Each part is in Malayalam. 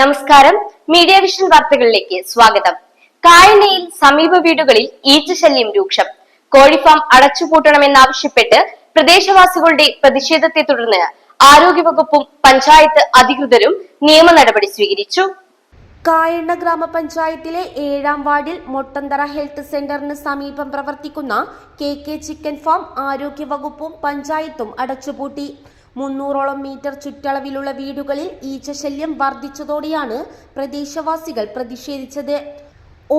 നമസ്കാരം, മീഡിയ വിഷൻ വാർത്തകളിലേക്ക് സ്വാഗതം. കായലയിൽ സമീപ വീടുകളിൽ ഈച്ചശല്യം രൂക്ഷം. കോഴിഫാം അടച്ചുപൂട്ടണമെന്നാവശ്യപ്പെട്ട് പ്രദേശവാസികളുടെ പ്രതിഷേധത്തെ തുടർന്ന് ആരോഗ്യവകുപ്പും പഞ്ചായത്ത് അധികൃതരും നിയമ നടപടി സ്വീകരിച്ചു. കായണ്ണ ഗ്രാമപഞ്ചായത്തിലെ 7-ാം വാർഡിൽ മൊട്ടന്തറ ഹെൽത്ത് സെന്ററിന് സമീപം പ്രവർത്തിക്കുന്ന KK ചിക്കൻ ഫാം ആരോഗ്യവകുപ്പും പഞ്ചായത്തും അടച്ചുപൂട്ടി. 300ഓളം മീറ്റർ ചുറ്റളവിലുള്ള വീടുകളിൽ ഈച്ചശല്യം വർദ്ധിച്ചതോടെയാണ് പ്രദേശവാസികൾ പ്രതിഷേധിച്ചത്.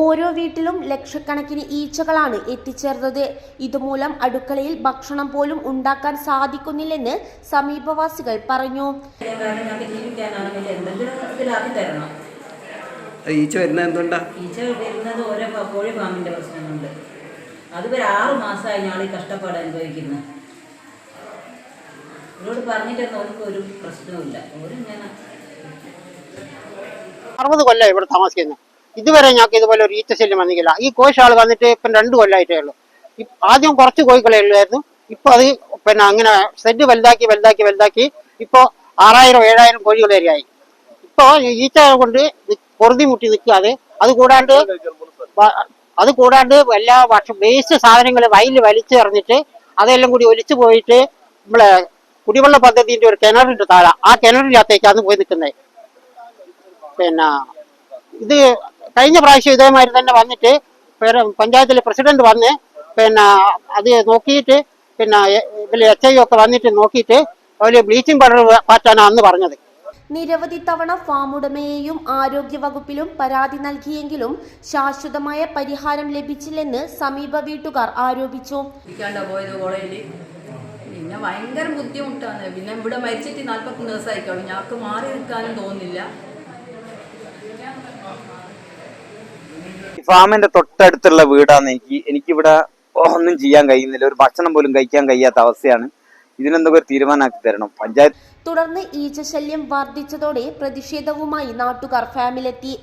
ഓരോ വീട്ടിലും ലക്ഷക്കണക്കിന് ഈച്ചകളാണ് എത്തിച്ചേർന്നത്. ഇതുമൂലം അടുക്കളയിൽ ഭക്ഷണം പോലും ഉണ്ടാക്കാൻ സാധിക്കുന്നില്ലെന്ന് സമീപവാസികൾ പറഞ്ഞു. ഈച്ച വരുന്നത് എന്തുകൊണ്ടാ? ഈച്ച വരുന്നത് ഓരോ കോഴി ഫാമിൻ്റെ പ്രശ്നമുണ്ട്. അതിപ്പോൾ 6 മാസമായി ഞങ്ങൾ ഈ കഷ്ടപ്പാട് അനുഭവിക്കുന്നത്. ഇവരോട് പറഞ്ഞിട്ടൊന്നും അവർക്ക് ഒരു പ്രശ്നവുമില്ല. ഓരിങ്ങനെ 60 കൊല്ലം ഇവിടെ താമസിക്കുന്നത്. ഇതുവരെ ഞങ്ങൾക്ക് ഇതുപോലെ ഒരു ഈച്ച ശല്യം വന്നില്ല. ഈ കോശാൾ വന്നിട്ട് ഇപ്പം 2 കൊല്ലമായിട്ടേ ഉള്ളൂ. ആദ്യം കുറച്ച് കോഴികളെ ഉള്ളായിരുന്നു. ഇപ്പൊ അത് അങ്ങനെ ഷെഡ് വലുതാക്കി ഇപ്പൊ 6000-7000 കോഴികൾ വരെയായി. ഇപ്പൊ ഈച്ച കൊണ്ട് പൊറുതി മുട്ടി നിൽക്കാതെ അത് കൂടാണ്ട് എല്ലാ വർഷം വേസ്റ്റ് സാധനങ്ങൾ വയലിൽ വലിച്ചു എറിഞ്ഞിട്ട് അതെല്ലാം കൂടി ഒലിച്ചു പോയിട്ട് നമ്മളെ കുടിവെള്ള പദ്ധതിന്റെ ഒരു കിണറിന്റെ താഴെ ആ കിണറിനകത്തേക്കാണ് പോയി നിൽക്കുന്നത്. ഇത് കഴിഞ്ഞ പ്രാവശ്യം ഇതേമാതിരി തന്നെ വന്നിട്ട് പഞ്ചായത്തിലെ പ്രസിഡന്റ് വന്ന് അത് നോക്കിയിട്ട് HI ഒക്കെ വന്നിട്ട് നോക്കിയിട്ട് അതിൽ ബ്ലീച്ചിങ് പൗഡർ പാറ്റാനാണ് അന്ന് പറഞ്ഞത്. നിരവധി തവണ ഫാം ഉടമയെയും ആരോഗ്യവകുപ്പിലും പരാതി നൽകിയെങ്കിലും ശാശ്വതമായ പരിഹാരം ലഭിച്ചില്ലെന്ന് സമീപ വീട്ടുകാർ ആരോപിച്ചു. പിന്നെ ഭയങ്കര ബുദ്ധിമുട്ടാണ്. പിന്നെ ഇവിടെ മരിച്ചിട്ട് 40 ദിവസമായിക്കോളും. ഞങ്ങൾക്ക് മാറി നിൽക്കാനും തോന്നില്ല. ഫാമിന്റെ തൊട്ടടുത്തുള്ള വീടാണ്. എനിക്കിവിടെ ഒന്നും ചെയ്യാൻ കഴിയുന്നില്ല. ഒരു ഭക്ഷണം പോലും കഴിക്കാൻ കഴിയാത്ത അവസ്ഥയാണ്. ഇതിനെന്തൊക്കെ ഒരു തീരുമാനമാക്കി തരണം പഞ്ചായത്ത്. തുടർന്ന് ഈച്ചശല്യം വർദ്ധിച്ചതോടെ പ്രതിഷേധവുമായി നാട്ടുകാർ ഫാമിലെത്തി.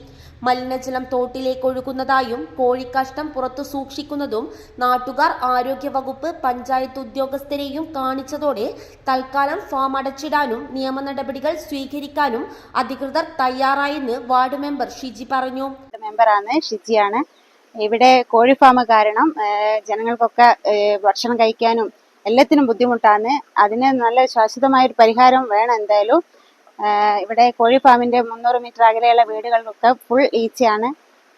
മലിനജലം തോട്ടിലേക്ക് ഒഴുകുന്നതായും കോഴിക്കാഷ്ടം പുറത്തു സൂക്ഷിക്കുന്നതും നാട്ടുകാർ ആരോഗ്യവകുപ്പ് പഞ്ചായത്ത് ഉദ്യോഗസ്ഥരെയും കാണിച്ചതോടെ തൽക്കാലം ഫാം അടച്ചിടാനും നിയമ നടപടികൾ സ്വീകരിക്കാനും അധികൃതർ തയ്യാറായെന്ന് വാർഡ് മെമ്പർ ഷിജി പറഞ്ഞു. മെമ്പറാണ്, ഷിജിയാണ്. ഇവിടെ കോഴി ഫാം കാരണം ജനങ്ങൾക്കൊക്കെ ഭക്ഷണം കഴിക്കാനും എല്ലാത്തിനും ബുദ്ധിമുട്ടാണ്. അതിന് നല്ല ശാശ്വതമായൊരു പരിഹാരം വേണം എന്തായാലും. ഇവിടെ കോഴി ഫാമിന്റെ 300 മീറ്റർ അകലെയുള്ള വീടുകൾക്കൊക്കെ ഫുൾ ഈച്ചയാണ്.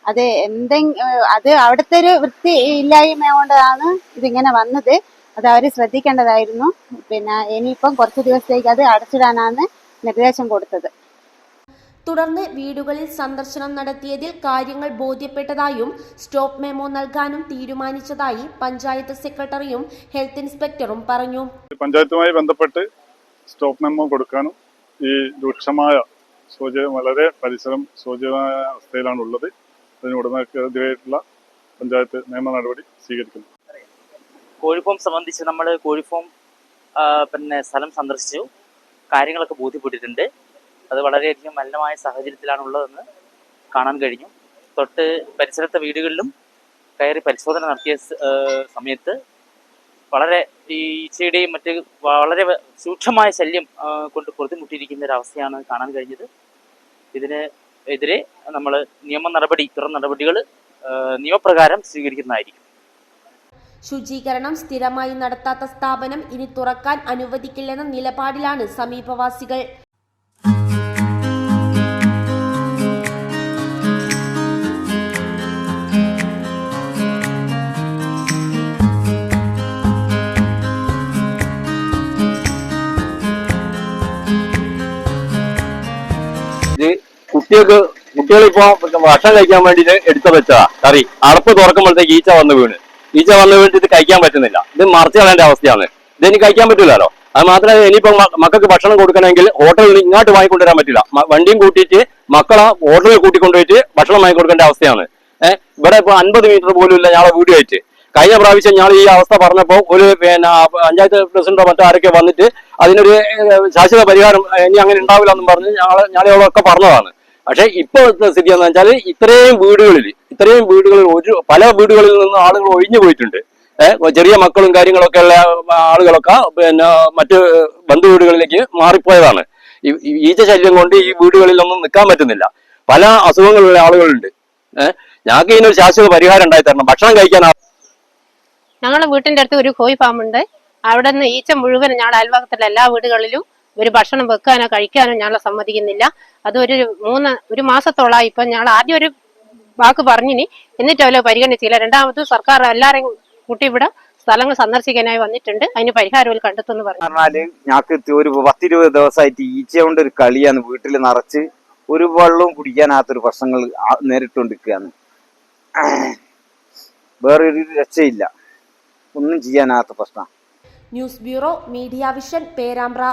അത് അവിടുത്തെ ഒരു വൃത്തി ഇല്ലായ്മ കൊണ്ടാണ് ഇതിങ്ങനെ വന്നത്. അത് അവർ ശ്രദ്ധിക്കേണ്ടതായിരുന്നു. ഇനിയിപ്പം കുറച്ച് ദിവസത്തേക്ക് അത് അടച്ചിടാനാണ് നിർദ്ദേശം കൊടുത്തത്. തുടർന്ന് വീടുകളിൽ സന്ദർശനം നടത്തിയതിൽ കാര്യങ്ങൾ ബോധ്യപ്പെട്ടതായും സ്റ്റോപ്പ് മെമ്മോ നൽകാനും തീരുമാനിച്ചതായി പഞ്ചായത്ത് സെക്രട്ടറിയും ഹെൽത്ത് ഇൻസ്പെക്ടറും പറഞ്ഞു. പഞ്ചായത്തുമായി ബന്ധപ്പെട്ട് സ്റ്റോപ്പ് മെമ്മോ കൊടുക്കാനും ഈ രൂക്ഷമായ വളരെ പരിസരം ശോചനമായ അവസ്ഥയിലാണ് ഉള്ളത്. അതിന് ഉടമക്കെതിരായിട്ടുള്ള പഞ്ചായത്ത് നിയമ നടപടി സ്വീകരിക്കുന്നു. കോഴിഫാം സംബന്ധിച്ച് നമ്മൾ കോഴിഫാം സ്ഥലം സന്ദർശിച്ചു. കാര്യങ്ങളൊക്കെ ബോധ്യപ്പെട്ടിട്ടുണ്ട്. അത് വളരെയധികം മലിനമായ സാഹചര്യത്തിലാണ് ഉള്ളതെന്ന് കാണാൻ കഴിഞ്ഞു. തൊട്ട് പരിസരത്തെ വീടുകളിലും കയറി പരിശോധന നടത്തിയ സമയത്ത് വളരെ ഈ ഈച്ചയുടെയും മറ്റ് വളരെ സൂക്ഷ്മമായ ശല്യം കൊണ്ട് പൊറുതിമുട്ടിയിരിക്കുന്ന ഒരവസ്ഥയാണ് കാണാൻ കഴിഞ്ഞത്. ഇതിന് എതിരെ നമ്മൾ തുടർ നടപടികൾ നിയമപ്രകാരം സ്വീകരിക്കുന്നതായിരിക്കും. ശുചീകരണം സ്ഥിരമായി നടത്താത്ത സ്ഥാപനം ഇനി തുറക്കാൻ അനുവദിക്കില്ലെന്ന നിലപാടിലാണ് സമീപവാസികൾ. കുട്ടികളിപ്പോ ഭക്ഷണം കഴിക്കാൻ വേണ്ടിട്ട് എടുത്തു വെച്ചതാ കറി. അടപ്പ് തുറക്കുമ്പോഴത്തേക്ക് ഈച്ച വന്ന് വീണിട്ട് ഇത് കഴിക്കാൻ പറ്റുന്നില്ല. ഇത് മറച്ചു കളയേണ്ട അവസ്ഥയാണ്. ഇതിന് കഴിക്കാൻ പറ്റില്ലല്ലോ. അത് മാത്രമല്ല, ഇനിയിപ്പോ മക്കൾക്ക് ഭക്ഷണം കൊടുക്കണമെങ്കിൽ ഹോട്ടലിൽ ഇങ്ങോട്ട് വാങ്ങിക്കൊണ്ടുവരാൻ പറ്റില്ല. വണ്ടിയും കൂട്ടിയിട്ട് മക്കളെ ഹോട്ടലിൽ കൂട്ടിക്കൊണ്ടുപോയിട്ട് ഭക്ഷണം വാങ്ങിക്കൊടുക്കേണ്ട അവസ്ഥയാണ്. ഇവിടെ ഇപ്പൊ 50 മീറ്റർ പോലും ഇല്ല ഞങ്ങളെ വീഡിയോ ആയിട്ട്. കഴിഞ്ഞ പ്രാവശ്യം ഞങ്ങൾ ഈ അവസ്ഥ പറഞ്ഞപ്പോൾ ഒരു പഞ്ചായത്ത് പ്രസിഡന്റോ മറ്റോ ആരൊക്കെ വന്നിട്ട് അതിനൊരു ശാശ്വത പരിഹാരം ഇനി അങ്ങനെ ഉണ്ടാവില്ല എന്നും പറഞ്ഞ് ഞങ്ങളോടൊക്കെ പറഞ്ഞതാണ്. പക്ഷെ ഇപ്പോഴത്തെ സ്ഥിതി എന്ന് വെച്ചാൽ ഇത്രയും വീടുകളിൽ പല വീടുകളിൽ നിന്ന് ആളുകൾ ഒഴിഞ്ഞു പോയിട്ടുണ്ട്. ചെറിയ മക്കളും കാര്യങ്ങളൊക്കെ ഉള്ള ആളുകളൊക്കെ മറ്റ് ബന്ധു വീടുകളിലേക്ക് മാറിപ്പോയതാണ്. ഈ ഈച്ച ശല്യം കൊണ്ട് ഈ വീടുകളിലൊന്നും നിൽക്കാൻ പറ്റുന്നില്ല. പല അസുഖങ്ങളുള്ള ആളുകളുണ്ട്. ഞങ്ങൾക്ക് ഇതിനൊരു ശാശ്വത പരിഹാരം ഉണ്ടായി തരണം. ഭക്ഷണം കഴിക്കാൻ ഞങ്ങളുടെ വീട്ടിന്റെ അടുത്ത് ഒരു കോഴി ഫാം ഉണ്ട്. അവിടെ നിന്ന് ഈച്ച മുഴുവൻ ഞങ്ങളുടെ അയൽഭാഗത്തുള്ള എല്ലാ വീടുകളിലും ഒരു ഭക്ഷണം വെക്കാനോ കഴിക്കാനോ ഞങ്ങളെ സമ്മതിക്കുന്നില്ല. അത് ഒരു മാസത്തോളമായി. ഇപ്പൊ ഞങ്ങൾ ആദ്യം ഒരു വാക്ക് പറഞ്ഞിനി, എന്നിട്ട് അവരെ പരിഗണിച്ചില്ല. രണ്ടാമത് സർക്കാർ എല്ലാരെയും കൂട്ടി ഇവിടെ സ്ഥലങ്ങൾ സന്ദർശിക്കാനായി വന്നിട്ടുണ്ട്. അതിന് പരിഹാരം കണ്ടെത്തുന്നു പറഞ്ഞു. പറഞ്ഞാല് ഞങ്ങൾക്ക് ഒരു 10-20 ദിവസമായിട്ട് ഈച്ച കൊണ്ട് ഒരു കളിയാണ്. വീട്ടിൽ നിറച്ച് ഒരു വെള്ളവും കുടിക്കാനാത്തൊരു പ്രശ്നങ്ങൾ നേരിട്ടുകൊണ്ടിരിക്കുകയാണ്. വേറൊരു രക്ഷയില്ല, ഒന്നും ചെയ്യാനാത്ത പ്രശ്നം. News bureau, media vision, Perambra.